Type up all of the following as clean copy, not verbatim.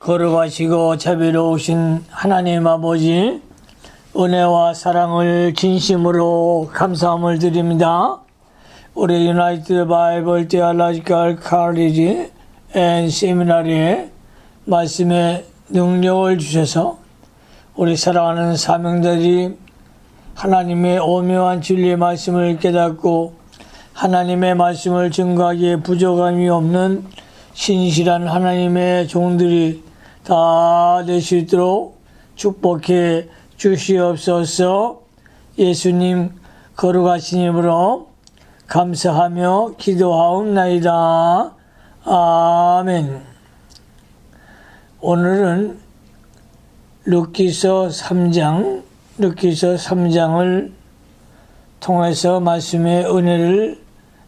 거룩하시고 자비로우신 하나님 아버지, 은혜와 사랑을 진심으로 감사함을 드립니다. 우리 유나이티드 바이블 테올로지컬 칼리지 앤 세미나리에 말씀의 능력을 주셔서 우리 사랑하는 사명자들이 하나님의 오묘한 진리의 말씀을 깨닫고 하나님의 말씀을 증거하기에 부족함이 없는 신실한 하나님의 종들이 다 될 수 있도록 축복해 주시옵소서. 예수님 거룩하신 이름으로 감사하며 기도하옵나이다. 아멘. 오늘은 룻기서 3장을 통해서 말씀의 은혜를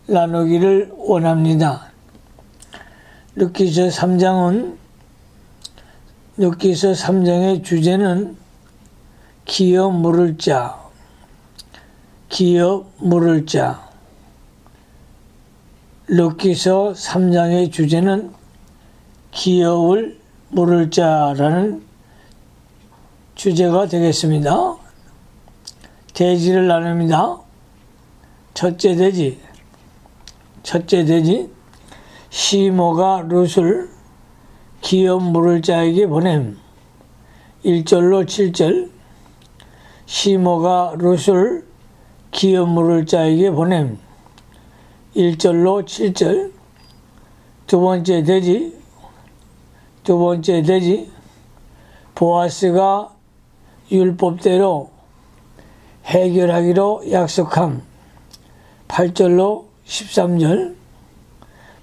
나누기를 원합니다. 룻기서 3장의 주제는 기업 물을 자. 룻기서 3장의 주제는 기업을 물을 자라는 주제가 되겠습니다. 대지를 나눕니다. 첫째 대지. 시모가 룻을 기업 물을 자에게 보냄. 1절로 7절. 시모가 룻을 기업 물을 자에게 보냄. 1절로 7절. 두 번째 대지. 보아스가 율법대로 해결하기로 약속함. 8절로 13절.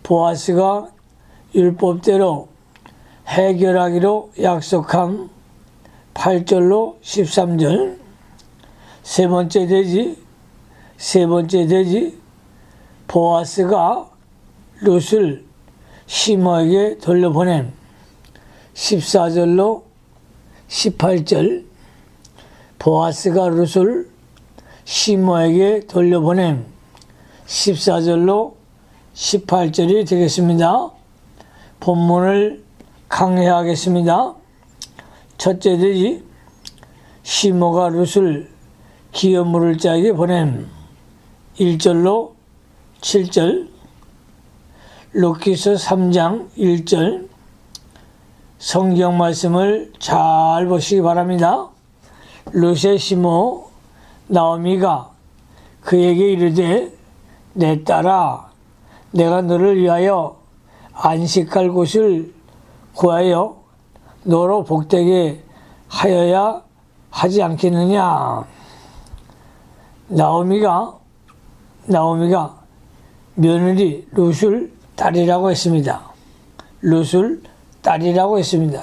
보아스가 율법대로 해결하기로 약속함. 8절로 13절. 세 번째 대지. 보아스가 룻을 시모에게 돌려보냄. 14절로 18절. 보아스가 룻을 시모에게 돌려보냄. 14절로 18절이 되겠습니다. 본문을 강해하겠습니다. 첫째 대지. 시모가 룻을 기업 물을 자에게 보냄. 1절로 7절. 룻기서 3장 1절. 성경 말씀을 잘 보시기 바랍니다. 룻의 시모 나오미가 그에게 이르되, 내 딸아, 내가 너를 위하여 안식할 곳을 구하여 너로 복되게 하여야 하지 않겠느냐. 나오미가 며느리 룻을 딸이라고 했습니다.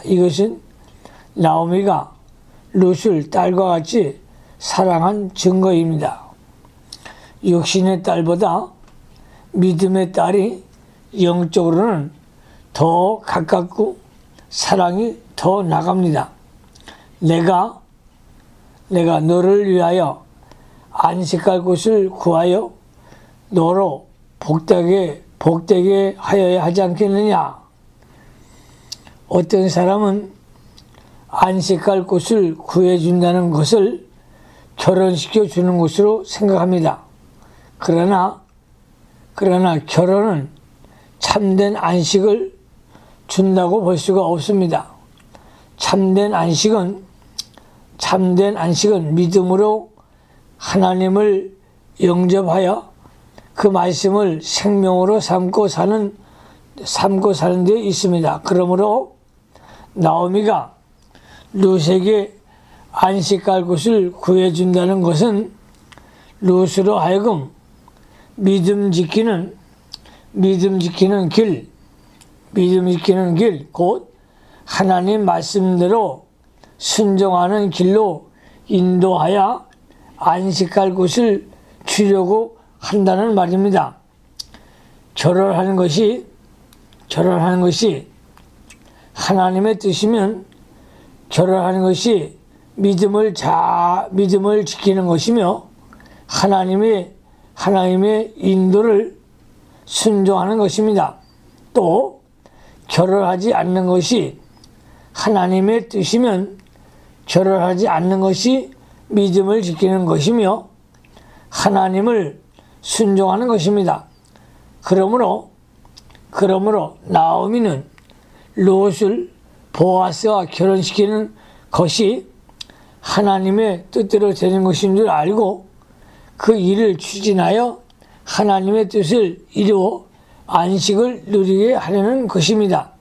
이것은 나오미가 룻을 딸과 같이 사랑한 증거입니다. 육신의 딸보다 믿음의 딸이 영적으로는 더 가깝고 사랑이 더 나갑니다. 내가 너를 위하여 안식할 곳을 구하여 너로 복되게 하여야 하지 않겠느냐. 어떤 사람은 안식할 곳을 구해준다는 것을 결혼시켜 주는 것으로 생각합니다. 그러나 결혼은 참된 안식을 준다고 볼 수가 없습니다. 참된 안식은 믿음으로 하나님을 영접하여 그 말씀을 생명으로 삼고 사는 데 있습니다. 그러므로 나오미가 룻에게 안식할 곳을 구해준다는 것은 룻으로 하여금 믿음 지키는 길, 곧 하나님 말씀대로 순종하는 길로 인도하여 안식할 곳을 주려고 한다는 말입니다. 결혼하는 것이 하나님의 뜻이면 결혼하는 것이 믿음을 지키는 것이며 하나님의 인도를 순종하는 것입니다. 또 결혼하지 않는 것이 하나님의 뜻이면 결혼하지 않는 것이 믿음을 지키는 것이며 하나님을 순종하는 것입니다. 그러므로 나오미는 롯을 보아스와 결혼시키는 것이 하나님의 뜻대로 되는 것인 줄 알고 그 일을 추진하여 하나님의 뜻을 이루어 안식을 누리게 하려는 것입니다.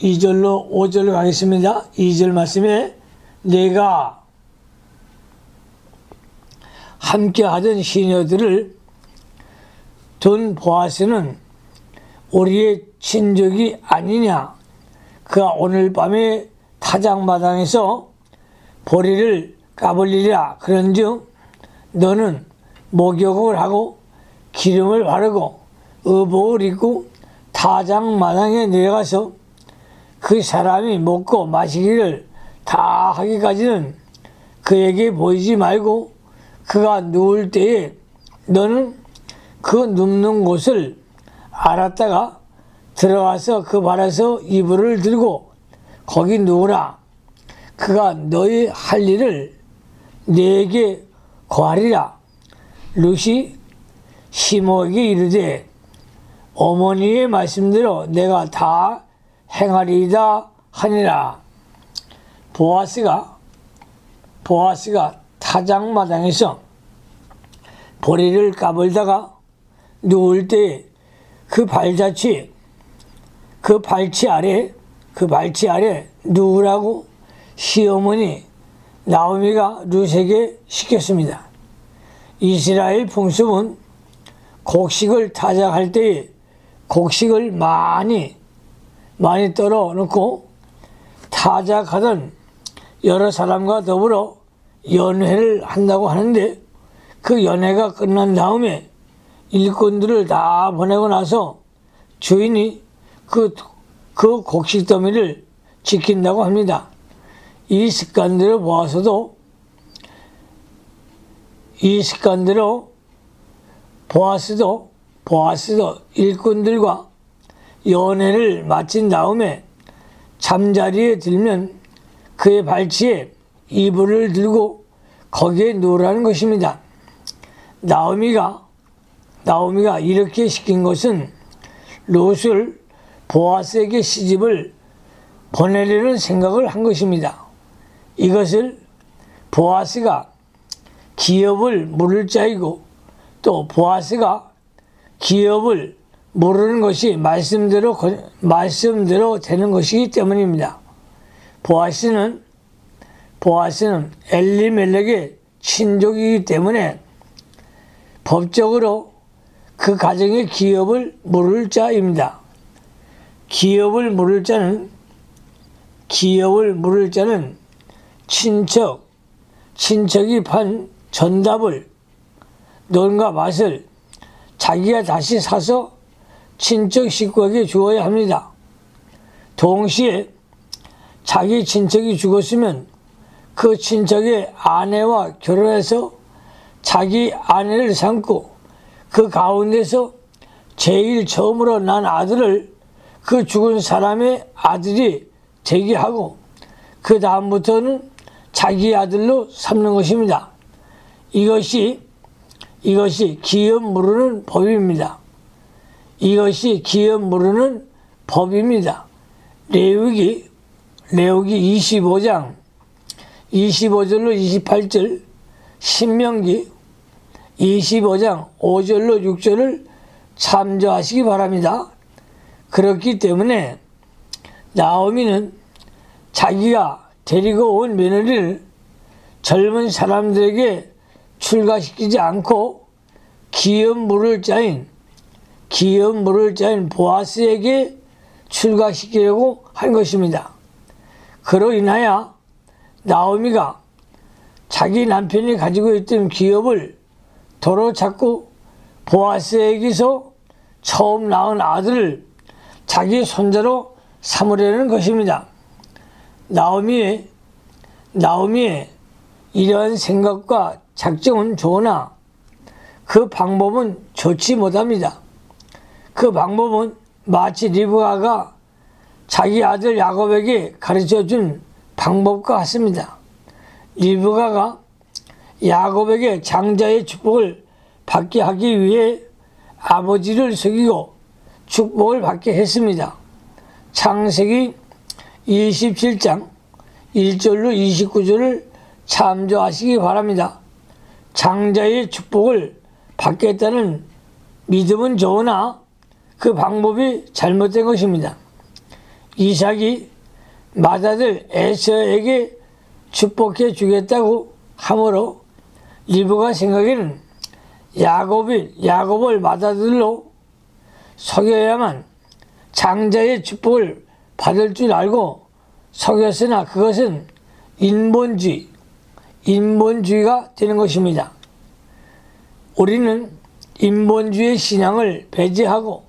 2절로 5절 가겠습니다. 2절 말씀에 내가 함께 하던 시녀들을 둔 보아스는 우리의 친족이 아니냐. 그가 오늘 밤에 타작마당에서 보리를 까불리라. 그런즉 너는 목욕을 하고 기름을 바르고 의복을 입고 타작마당에 내려가서 그 사람이 먹고 마시기를 다 하기까지는 그에게 보이지 말고 그가 누울 때에 너는 그 눕는 곳을 알았다가 들어가서 그 발에서 이불을 들고 거기 누우라. 그가 너희 할 일을 네게 고하리라. 룻이 시므에게 이르되 어머니의 말씀대로 내가 다 행하리이다 하니라. 보아스가 타작마당에서 보리를 까불다가 누울 때 그 발치 아래 누우라고 시어머니 나오미가 룻에게 시켰습니다. 이스라엘 풍습은 곡식을 타작할 때에 곡식을 많이 떨어 놓고 타작하던 여러 사람과 더불어 연회를 한다고 하는데 그 연회가 끝난 다음에 일꾼들을 다 보내고 나서 주인이 그 곡식 더미를 지킨다고 합니다. 이 습관대로 보아스도 일꾼들과 연회를 마친 다음에 잠자리에 들면 그의 발치에 이불을 들고 거기에 누우라는 것입니다. 나오미가 이렇게 시킨 것은 롯을 보아스에게 시집을 보내려는 생각을 한 것입니다. 이것을 보아스가 기업을 물을 자이고 또 보아스가 기업을 모르는 것이 말씀대로 되는 것이기 때문입니다. 보아스는 엘리멜렉의 친족이기 때문에 법적으로 그 가정의 기업을 물을 자입니다. 기업을 물을 자는 친척이 판 전답을 논과 밭을 자기가 다시 사서 친척 식구에게 주어야 합니다. 동시에 자기 친척이 죽었으면 그 친척의 아내와 결혼해서 자기 아내를 삼고 그 가운데서 제일 처음으로 난 아들을 그 죽은 사람의 아들이 되게 하고 그 다음부터는 자기 아들로 삼는 것입니다. 이것이 기업 무르는 법입니다. 레위기 25장 25절로 28절, 신명기 25장 5절로 6절을 참조하시기 바랍니다. 그렇기 때문에 나오미는 자기가 데리고 온 며느리를 젊은 사람들에게 출가시키지 않고 기업 물을 자인 보아스에게 출가시키려고 한 것입니다. 그로 인하여 나오미가 자기 남편이 가지고 있던 기업을 도로 찾고 보아스에게서 처음 낳은 아들을 자기 손자로 삼으려는 것입니다. 나오미의 이러한 생각과 작정은 좋으나 그 방법은 좋지 못합니다. 그 방법은 마치 리브가가 자기 아들 야곱에게 가르쳐준 방법과 같습니다. 리브가가 야곱에게 장자의 축복을 받게 하기 위해 아버지를 속이고 축복을 받게 했습니다. 창세기 27장 1절로 29절을 참조하시기 바랍니다. 장자의 축복을 받겠다는 믿음은 좋으나 그 방법이 잘못된 것입니다. 이삭이 맏아들 에서에게 축복해 주겠다고 하므로 리브가 생각에는 야곱을 맏아들로 속여야만 장자의 축복을 받을 줄 알고 속였으나 그것은 인본주의가 되는 것입니다. 우리는 인본주의 신앙을 배제하고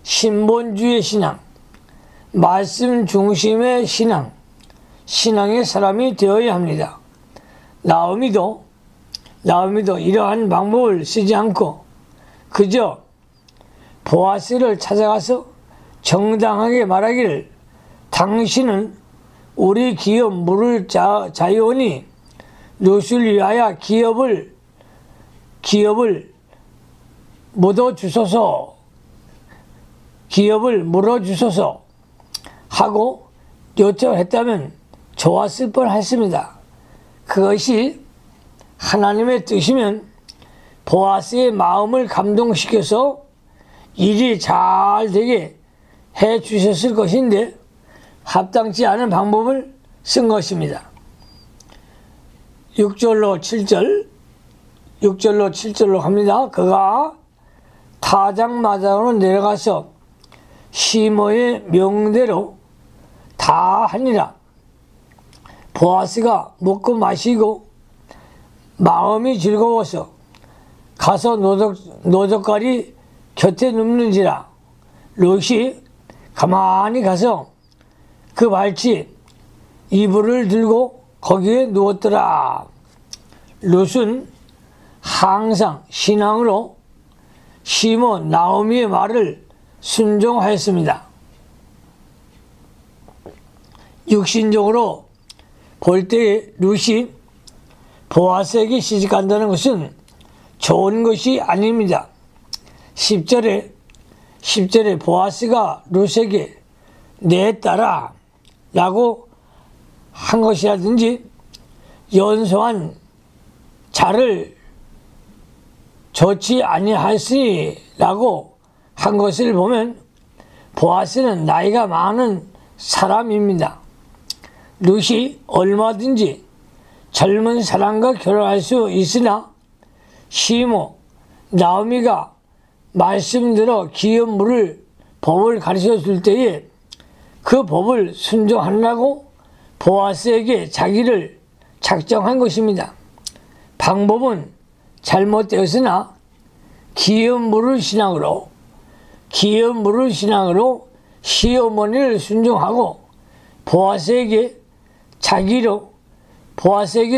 신본주의 신앙, 말씀 중심의 신앙의 사람이 되어야 합니다. 나오미도 이러한 방법을 쓰지 않고 그저 보아스를 찾아가서 정당하게 말하기를 당신은 우리 기업 물을 자유원이 롯을 위하여 기업을 물어주소서 하고 요청했다면 좋았을 뻔했습니다. 그것이 하나님의 뜻이면 보아스의 마음을 감동시켜서 일이 잘 되게 해 주셨을 것인데 합당치 않은 방법을 쓴 것입니다. 6절로 7절로 갑니다. 그가 타작마당으로 내려가서 시모의 명대로 다 하니라. 보아스가 먹고 마시고 마음이 즐거워서 가서 노젓가리 곁에 눕는지라. 롯이 가만히 가서 그 발치 이불을 들고 거기에 누웠더라. 롯은 항상 신앙으로 시모 나오미의 말을 순종하였습니다. 육신적으로 볼 때 롯이 보아스에게 시집간다는 것은 좋은 것이 아닙니다. 10절에 보아스가 롯에게 내 딸아 라고 한 것이라든지 연소한 자를 좋지 아니하였으니 라고 한 것을 보면 보아스는 나이가 많은 사람입니다. 롯이 얼마든지 젊은 사람과 결혼할 수 있으나 시모 나오미가 말씀대로 기업 물을 법을 가르쳐 줄 때에 그 법을 순종하려고 보아스에게 자기를 작정한 것입니다. 방법은 잘못되었으나 기업 물을 신앙으로 시어머니를 순종하고 보아스에게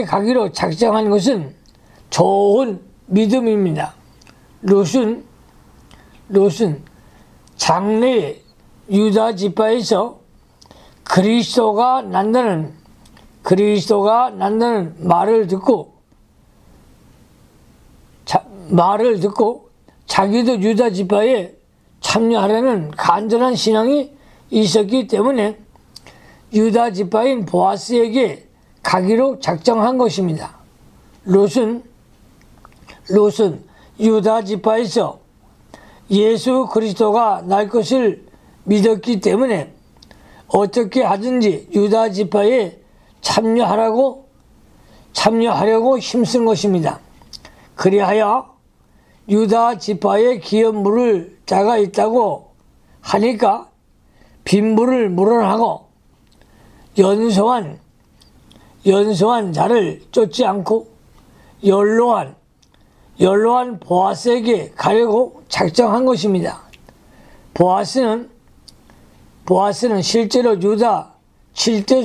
가기로 작정한 것은 좋은 믿음입니다. 롯은 장래 유다 지파에서 그리스도가 난다는 말을 듣고 자기도 유다 지파에 참여하려는 간절한 신앙이 있었기 때문에 유다 지파인 보아스에게 가기로 작정한 것입니다. 롯은 유다 지파에서 예수 그리스도가 날 것을 믿었기 때문에 어떻게 하든지 유다 지파에 참여하려고 힘쓴 것입니다. 그리하여 유다 지파에 기업 물을 자가 있다고 하니까 빈물을 물어나고 연소한 자를 쫓지 않고 연로한 보아스에게 가려고 작정한 것입니다. 보아스는 실제로 유다 7대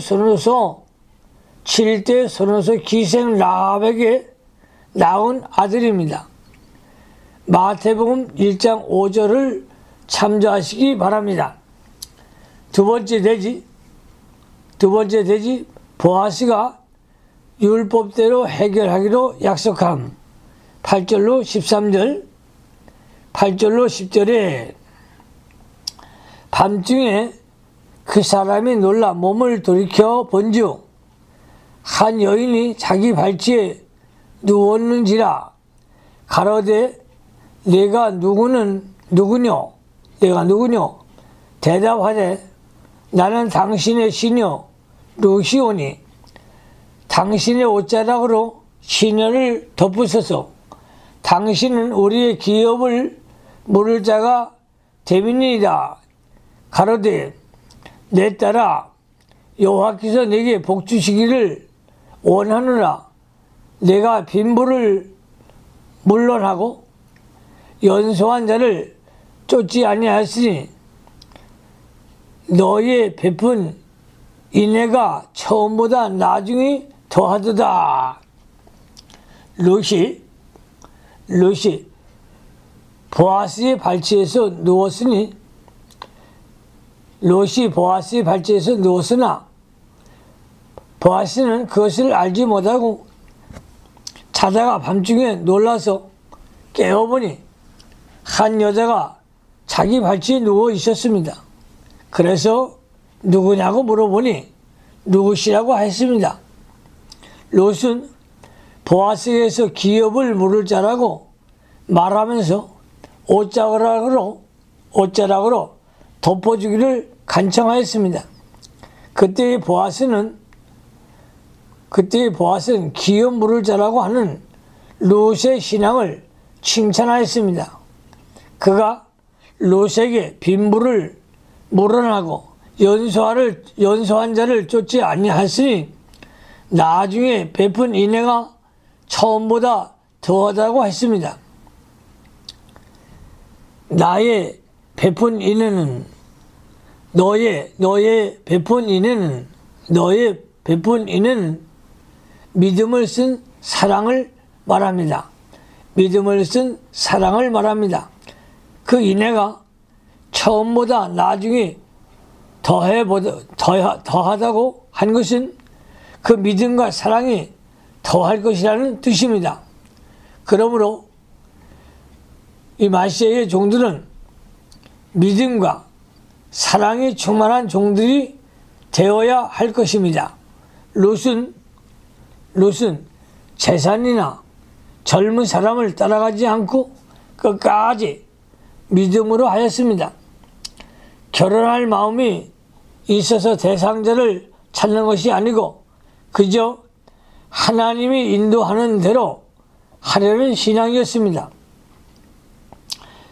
소노소 기생 라합에게 낳은 아들입니다. 마태복음 1장 5절을 참조하시기 바랍니다. 두 번째 대지 보아스가 율법대로 해결하기로 약속함. 8절로 13절, 8절로 10절에 밤중에 그 사람이 놀라 몸을 돌이켜 본즉 한 여인이 자기 발치에 누웠는지라. 가로되 내가 누구뇨? 대답하되 나는 당신의 시녀 루시오니 당신의 옷자락으로 시녀를 덮으소서. 당신은 우리의 기업을 물을 자가 됨이니이다. 가로되 내 딸아 여호와께서 내게 복 주시기를 원하노라. 내가 빈부를 물론하고 연소한 자를 쫓지 아니하였으니 너의 베푼 인애가 처음보다 나중에 더하도다. 롯이 보아스의 발치에서 누웠으나 보아스는 그것을 알지 못하고 자다가 밤중에 놀라서 깨어보니 한 여자가 자기 발치에 누워 있었습니다. 그래서 누구냐고 물어보니 누구시라고 했습니다. 롯은 보아스에서 기업을 물을 자라고 말하면서 옷자락으로 덮어주기를 간청하였습니다. 그때의 보아스는 기업 물을 자라고 하는 롯의 신앙을 칭찬하였습니다. 그가 롯에게 빈부를 물어나고 연소한 자를 쫓지 아니하였으니 나중에 베푼 인애가 처음보다 더하다고 했습니다. 너의 베푼 인애는 믿음을 쓴 사랑을 말합니다. 그 인애가 처음보다 나중에 더하다고 한 것은 그 믿음과 사랑이 더할 것이라는 뜻입니다. 그러므로 이 마시아의 종들은 믿음과 사랑이 충만한 종들이 되어야 할 것입니다. 롯은 재산이나 젊은 사람을 따라가지 않고 끝까지 믿음으로 하였습니다. 결혼할 마음이 있어서 대상자를 찾는 것이 아니고 그저 하나님이 인도하는 대로 하려는 신앙이었습니다.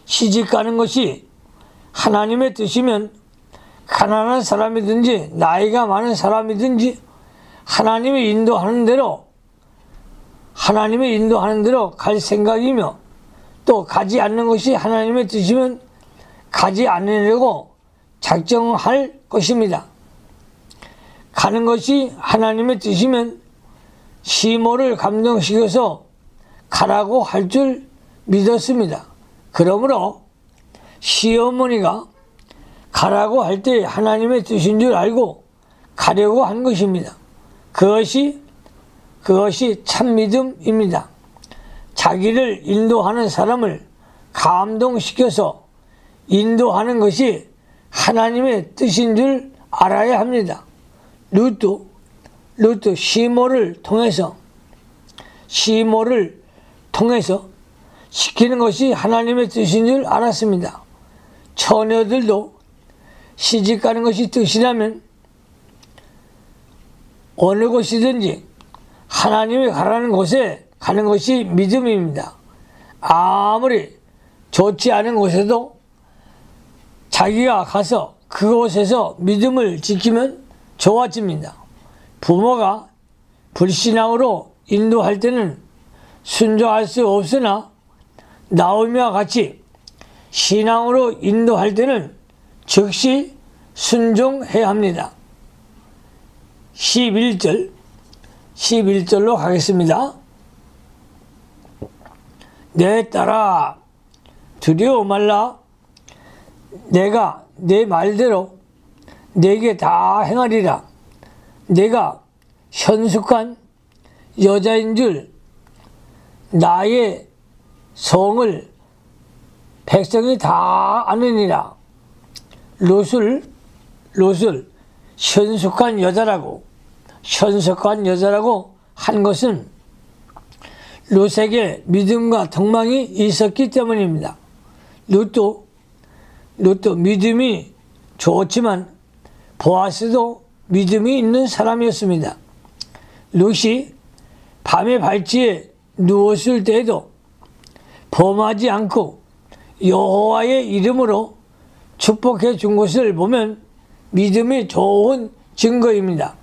시집가는 것이 하나님의 뜻이면 가난한 사람이든지 나이가 많은 사람이든지 하나님이 인도하는 대로 갈 생각이며 또 가지 않는 것이 하나님의 뜻이면 가지 않으려고 작정할 것입니다. 가는 것이 하나님의 뜻이면 시모를 감동시켜서 가라고 할 줄 믿었습니다. 그러므로 시어머니가 가라고 할 때 하나님의 뜻인 줄 알고 가려고 한 것입니다. 그것이 참 믿음입니다. 자기를 인도하는 사람을 감동시켜서 인도하는 것이 하나님의 뜻인 줄 알아야 합니다. 룻도 시모를 통해서 시키는 것이 하나님의 뜻인 줄 알았습니다. 처녀들도 시집가는 것이 뜻이라면 어느 곳이든지 하나님이 가라는 곳에 가는 것이 믿음입니다. 아무리 좋지 않은 곳에도 자기가 가서 그곳에서 믿음을 지키면 좋아집니다. 부모가 불신앙으로 인도할 때는 순종할 수 없으나 나오미와 같이 신앙으로 인도할 때는 즉시 순종해야 합니다. 11절로 가겠습니다. 내 딸아 두려워 말라. 내가 내 말대로 내게 다 행하리라. 내가 현숙한 여자인 줄 나의 성을 백성이 다 아느니라. 롯을 현숙한 여자라고 한 것은 롯에게 믿음과 덕망이 있었기 때문입니다. 롯도 믿음이 좋지만 보아스도 믿음이 있는 사람이었습니다. 롯이 밤의 발치에 누웠을 때에도 범하지 않고 여호와의 이름으로 축복해 준 것을 보면 믿음이 좋은 증거입니다.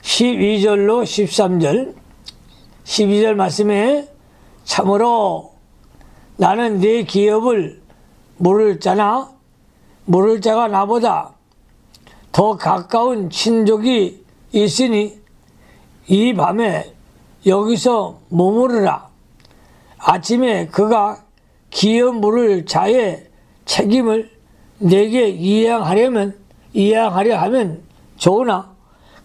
12절로 13절 12절 말씀에 참으로 나는 네 기업을 모를 자가 나보다 더 가까운 친족이 있으니 이 밤에 여기서 머무르라. 아침에 그가 기업 물을 자의 책임을 내게 이행하려 하면 좋으나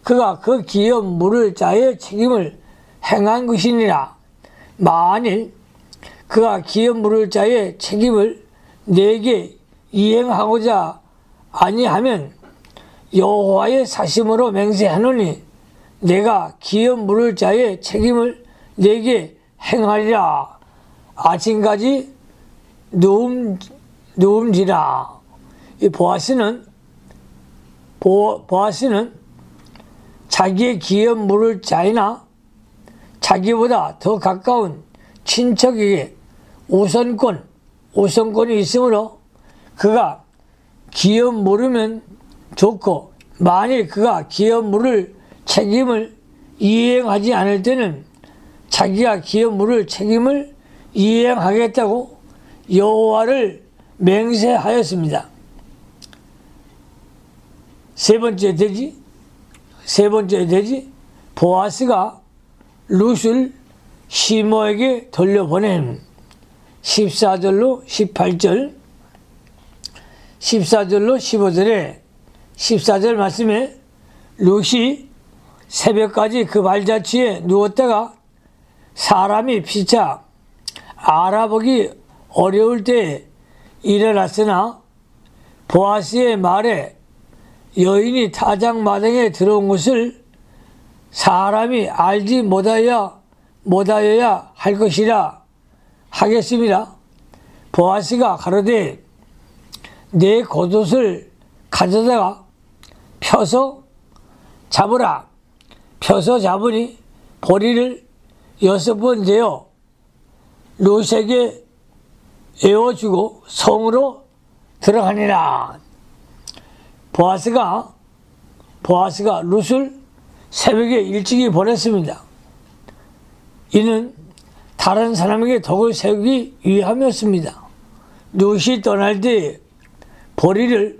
그가 그 기업 물을 자의 책임을 행한 것이니라. 만일 그가 기업 물을 자의 책임을 내게 이행하고자 아니하면 여호와의 사심으로 맹세하노니 내가 기업 물을 자의 책임을 내게 행하리라. 아침까지 누움지라. 이 보아스는 자기의 기업 물을 자이나 자기보다 더 가까운 친척에게 우선권이 있으므로 그가 기업 물으면 좋고, 만일 그가 기업 물을 책임을 이행하지 않을 때는 자기가 기업 물을 책임을 이행하겠다고 여호와를 맹세하였습니다. 세 번째 돼지 보아스가 룻을 시므에게 돌려보낸 14절로 18절 14절로 15절에 14절 말씀에 룻이 새벽까지 그 발자취에 누웠다가 사람이 피차 알아보기 어려울 때에 일어났으나 보아스의 말에 여인이 타작마당에 들어온 것을 사람이 알지 못하여야 할 것이라 하겠습니다. 보아스가 가로되 내 겉옷을 가져다가 펴서 잡으라. 펴서 잡으니 보리를 6번 재어 롯에게 에워주고 성으로 들어가니라. 보아스가 롯을 새벽에 일찍이 보냈습니다. 이는 다른 사람에게 덕을 세우기 위함이었습니다. 롯이 떠날 때 보리를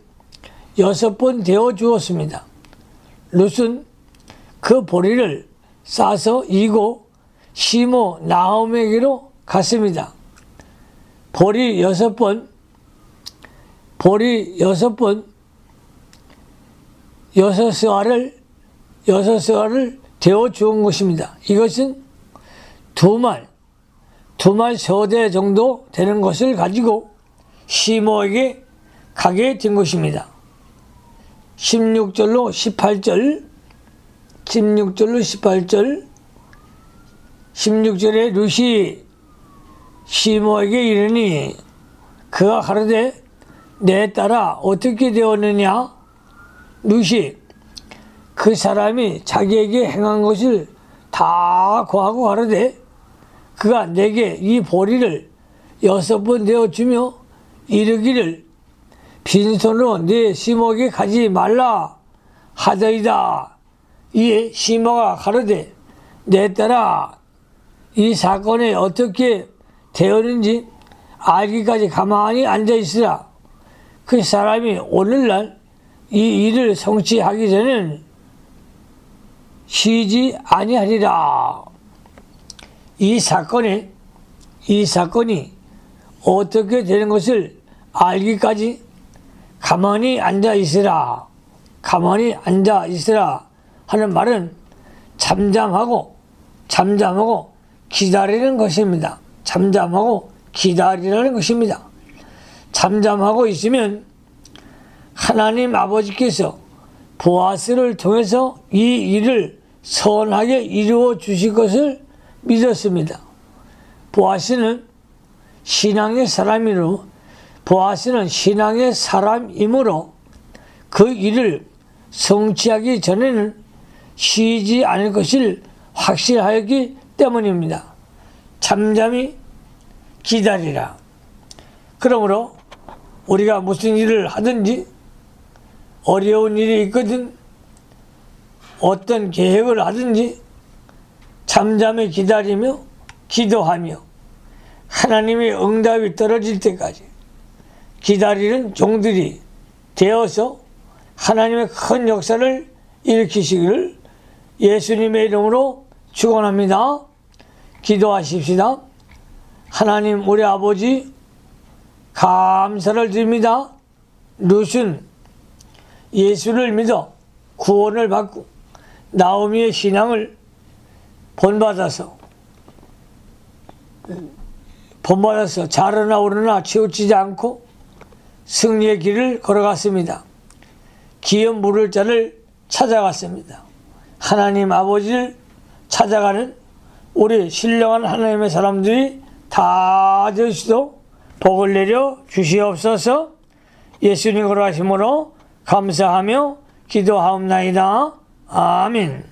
6번 데워 주었습니다. 롯은 그 보리를 싸서 이고 시므 나홈에게로 갔습니다. 보리 6번 6쌀을 데워 주은 것입니다. 이것은 두 말 서대 정도 되는 것을 가지고 시므에게 가게 된 것입니다. 16절로 18절 16절에 룻이 시므에게 이르니 그가 가로되 내 딸아 어떻게 되었느냐. 룻이 그 사람이 자기에게 행한 것을 다 고하고 가로되 그가 내게 이 보리를 6번 내어주며 이르기를 빈손으로 내 시므에게 가지 말라 하더이다. 이에 시므가 가로되 내 딸아 이 사건이 어떻게 되었는지 알기까지 가만히 앉아있으라. 그 사람이 오늘날 이 일을 성취하기 전에는 쉬지 아니하리라. 이 사건이 어떻게 되는 것을 알기까지 가만히 앉아 있으라. 가만히 앉아 있으라 하는 말은 잠잠하고 기다리는 것입니다. 잠잠하고 기다리라는 것입니다. 잠잠하고 있으면 하나님 아버지께서 보아스를 통해서 이 일을 선하게 이루어 주실 것을 믿었습니다. 보아스는 신앙의 사람이므로 그 일을 성취하기 전에는 쉬지 않을 것을 확실하였기 때문입니다. 잠잠히 기다리라. 그러므로 우리가 무슨 일을 하든지 어려운 일이 있거든 어떤 계획을 하든지 잠잠히 기다리며 기도하며 하나님의 응답이 떨어질 때까지 기다리는 종들이 되어서 하나님의 큰 역사를 일으키시기를 예수님의 이름으로 축원합니다. 기도하십시다. 하나님 우리 아버지 감사를 드립니다. 룻은 예수를 믿어 구원을 받고 나오미의 신앙을 본받아서 자르나 오르나 치우치지 않고 승리의 길을 걸어갔습니다. 기업 물을 자를 찾아갔습니다. 하나님 아버지를 찾아가는 우리 신령한 하나님의 사람들이 다 되시도록 복을 내려 주시옵소서. 예수님 걸어가심으로 감사하며 기도하옵나이다. 아멘.